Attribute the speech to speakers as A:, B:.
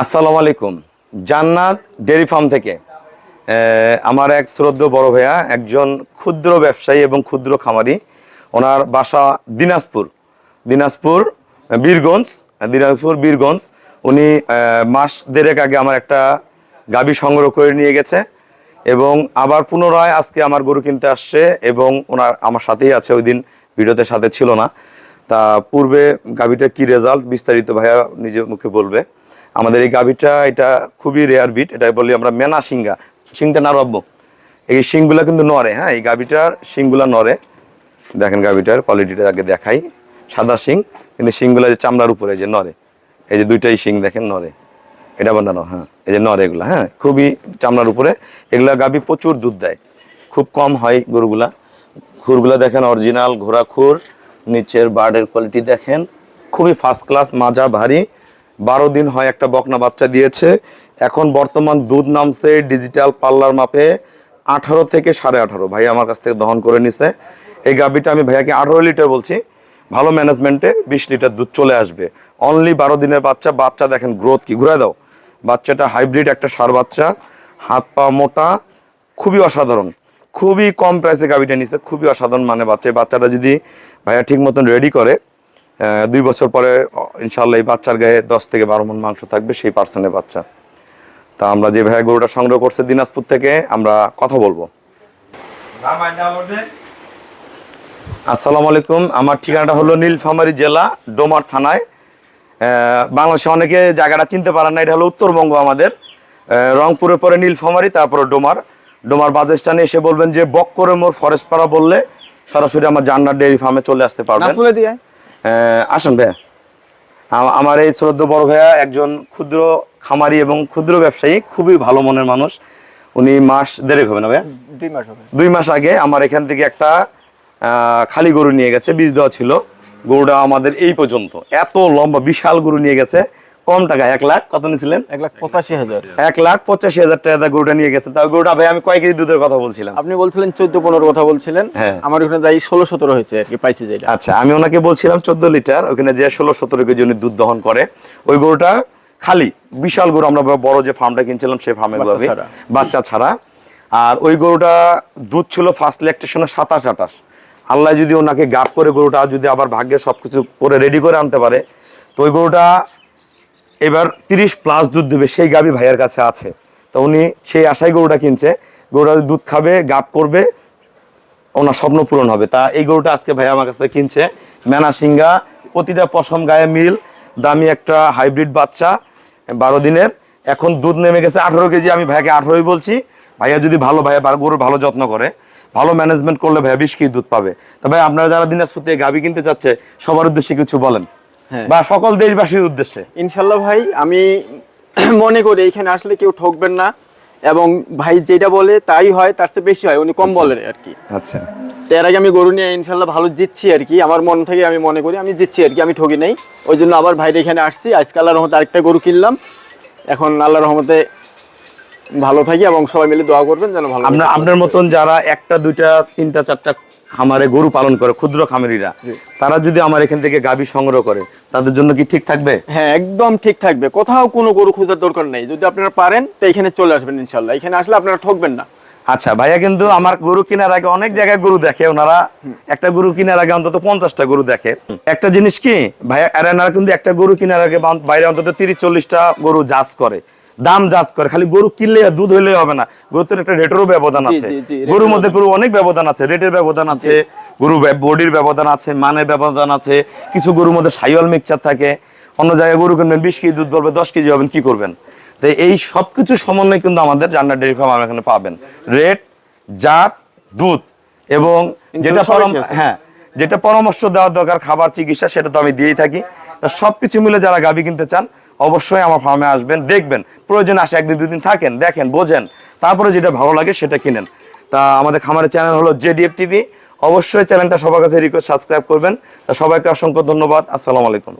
A: আসসালামু আলাইকুম। জান্নাত ডেয়ারি ফার্ম থেকে আমার এক শ্রদ্ধেয় বড় ভাইয়া, একজন ক্ষুদ্র ব্যবসায়ী এবং ক্ষুদ্র খামারি। ওনার বাসা দিনাজপুর বীরগঞ্জ। উনি মাস দেড়েক আগে আমার একটা গাভী সংগ্রহ করে নিয়ে গেছে এবং আবার পুনরায় আজকে আমার গরু কিনতে আসছে এবং ওনার আমার সাথেই আছে, ওই দিন ভিডিওতে সাথে ছিল না। তা পূর্বে গাভীটার কি রেজাল্ট বিস্তারিত ভাইয়া নিজের মুখে বলবে। আমাদের এই গাভীটা এটা খুবই রেয়ার বিট, এটা বলি আমরা মেনা শিংটা না রব্য, এই শিংগুলা কিন্তু নড়ে। হ্যাঁ, এই গাভীটার শিংগুলা নড়ে। দেখেন গাভীটার কোয়ালিটিটা আগে দেখাই। সাদা শিং, কিন্তু শিংগুলা যে চামড়ার উপরে যে নড়ে, এই যে দুইটাই শিং দেখেন নড়ে, এটা বানানো। হ্যাঁ, এই যে নড়ে এগুলা, হ্যাঁ খুবই চামড়ার উপরে। এগুলা গাভী প্রচুর দুধ দেয়, খুব কম হয় গরুগুলা। খুরগুলা দেখেন অরিজিনাল ঘোড়া খুর, নিচের বার্ডের কোয়ালিটি দেখেন খুবই ফার্স্ট ক্লাস, মাজা ভারী। 12 দিন হয় একটা বকনা বাচ্চা দিয়েছে। এখন বর্তমান দুধ নামছে ডিজিটাল পাল্লার মাপে 18 থেকে 18.5। ভাই আমার কাছ থেকে দহন করে নিছে। এই গাভীটা আমি ভাইয়াকে 18 লিটার বলছি, ভালো ম্যানেজমেন্টে 20 লিটার দুধ চলে আসবে। অনলি 12 দিনের বাচ্চা দেখেন গ্রোথ কি, ঘুরে দাও। বাচ্চাটা হাইব্রিড একটা ষাঁড় বাচ্চা, হাত পা মোটা, খুবই অসাধারণ। খুবই কম প্রাইসে গাভীটা নিছে, খুবই অসাধারণ মানে বাচ্চাটা যদি ভাইয়া ঠিক মতন রেডি করে 2 বছর পরে ইনশাল্লাহ এই বাচ্চার গায়ে 10 থেকে 12 মণ মাংস থাকবে, সেই পার্সেন্টের বাচ্চা। তা আমরা যে ভাইয়া গরুটা সংগ্রহ করছে দিনাজপুর থেকে, আমরা কথা বলবো। আসসালামু আলাইকুম। আমার ঠিকানাটা হলো নীলফামারী জেলা, ডোমার থানায়। বাংলাদেশে অনেকে জায়গাটা চিনতে পারেন না, এটা হলো উত্তরবঙ্গ আমাদের। রংপুরের পরে নীলফামারী, তারপরে ডোমার বাস স্ট্যান্ডে এসে বলবেন যে বক্করে মোড় ফরেস্ট পাড়া বললে সরাসরি আমার জান্নাত ডেয়ারি ফার্মে চলে আসতে পারবেন। আসুন ভাইয়া। আমার এই শ্রদ্ধেয় বড় ভাইয়া একজন ক্ষুদ্র খামারি এবং ক্ষুদ্র ব্যবসায়ী, খুবই ভালো মনের মানুষ। উনি মাস দেড়েক হবে না ভাইয়া, 2 মাস আগে আমার এখান থেকে একটা খালি গরু নিয়ে গেছে, বীজ দেওয়া ছিল। গরুটা আমাদের এই পর্যন্ত এত লম্বা বিশাল গরু নিয়ে গেছে কম টাকা। 1 লাখ কত নিয়েছিলেন?
B: 1,85,000।
A: 1,85,000 টাকা গরুটা নিয়ে গেছে। তাও গরুটা ভাই আমি কয় কেজি দুধের কথা বলছিলাম?
B: আপনি বলছিলেন 14-15 কথা বলছিলেন।
A: হ্যাঁ,
B: আমার ওখানে যাই 16-17 হয়েছে আর কি, পাইছি যেটা।
A: আচ্ছা, আমি ওনাকে বলছিলাম 14 লিটার, ওখানে যে 16-17 কেজি উনি দুধ দহন করে। ওই গরুটা খালি বিশাল গরু, আমরা বড় যে ফার্মটা কিনছিলাম সেই ফার্মে বাচ্চা ছাড়া। আর ওই গরুটা দুধ ছিল ফার্স্ট ল্যাকটেশনে 27-28। আল্লাহ যদি ওনাকে গাপ করে গরুটা যদি আবার ভাগ্যে সবকিছু করে রেডি করে আনতে পারে, তো ওই গরুটা এবার 30+ দুধ দেবে, সেই গাভী ভাইয়ের কাছে আছে। তো উনি সেই আশায় গরুটা কিনছে। গরুটা দুধ খাবে, গাপ করবে, ওনার স্বপ্ন পূরণ হবে। তা এই গরুটা আজকে ভাই আমার কাছে কিনছে। মেনা সিংহা, প্রতিটা পশম গায়ে মিল, দামি একটা হাইব্রিড বাচ্চা, 12 দিনের। এখন দুধ নেমে গেছে 18 কেজি। আমি ভাইয়াকে 18ই বলছি। ভাইয়া যদি ভাইয়া গরুর ভালো যত্ন করে, ভালো ম্যানেজমেন্ট করলে ভাইয়া 20 কেজি দুধ পাবে। তা ভাই আপনারা যারা দিনাজপুর থেকে গাভী কিনতে চাচ্ছে, সবার উদ্দেশ্যে কিছু বলেন, বা সকল দেশবাসীর উদ্দেশ্যে।
B: ইনশাল্লাহ ভাই, আমি মনে করি এখানে আসলে কেউ ঠকবেন না, এবং ভাই যেটা বলে তাই হয়, তার চেয়ে বেশি হয়, উনি কম বলে আর কি।
A: আচ্ছা,
B: এর আগে আমি গরু নিয়ে ইনশাল্লাহ ভালো জিতছি আর কি, আমার মন থেকে আমি মনে করি আমি জিতছি আর কি, আমি ঠকি নাই। ওই জন্য আবার ভাইয়ের এখানে আসছি। আজকে আল্লাহর রহমতে আরেকটা গরু কিনলাম। এখন আল্লাহর রহমতে ভালো থাকি এবং সবাই মিলে দোয়া করবেন যেন ভালো।
A: আপনার মতন যারা 1টা 2টা 3টা 4টা খামারে গরু পালন করে, ক্ষুদ্র খামারিরা, তারা যদি আমার এখান থেকে গাভী সংগ্রহ করে, তাদের জন্য কি ঠিক থাকবে?
B: হ্যাঁ, একদম ঠিক থাকবে। কোথাও কোনো গরু খোঁজার দরকার নেই। যদি আপনারা পারেন তো এখানে চলে আসবেন ইনশাল্লাহ। এখানে আসলে আপনারা ঠকবেন না।
A: আচ্ছা ভাইয়া, কিন্তু আমার গরু কেনার আগে অনেক জায়গায় গরু দেখে ওনারা। একটা গরু কেনার আগে অন্তত 50টা গরু দেখে। একটা জিনিস কি ভাইয়া, এনারা কিন্তু একটা গরু কেনার আগে বাইরে অন্তত 30-40টা গরু জাজ করে, দাম জাজ করে। খালি গরু কিনলে দুধ হইলে হবে না, গরুর একটা রেটেরও ব্যবধান আছে। গরুর মধ্যে গরু অনেক ব্যবধান আছে, রেটের ব্যবধান আছে, গরু বডির ব্যবধান আছে, মানের ব্যবধান আছে। কিছু গরুর মধ্যে সাইওয়াল মিক্সচার থাকে। অন্য জায়গায় গরু কিনবেন 20 কেজি দুধ বলবে, 10 কেজি হবেন, কি করবেন? তো এই সবকিছু সমন্বয় কিন্তু আমাদের জান্নাত ডেয়ারি ফার্ম এখানে পাবেন। রেট, জাত, দুধ এবং যেটা পরামর্শ দেওয়ার দরকার, খাবার, চিকিৎসা, সেটা তো আমি দিয়েই থাকি। তা সবকিছু মিলে যারা গাভী কিনতে চান অবশ্যই আমার ফার্মে আসবেন, দেখবেন, প্রয়োজন আসে 1 দিন 2 দিন থাকেন, দেখেন, বোঝেন, তারপরে যেটা ভালো লাগে সেটা কিনেন। তা আমাদের খামারের চ্যানেল হলো JDF TV। অবশ্যই চ্যানেলটা সবার কাছে রিকোয়েস্ট সাবস্ক্রাইব করবেন। তা সবাইকে অসংখ্য ধন্যবাদ। আসসালামু আলাইকুম।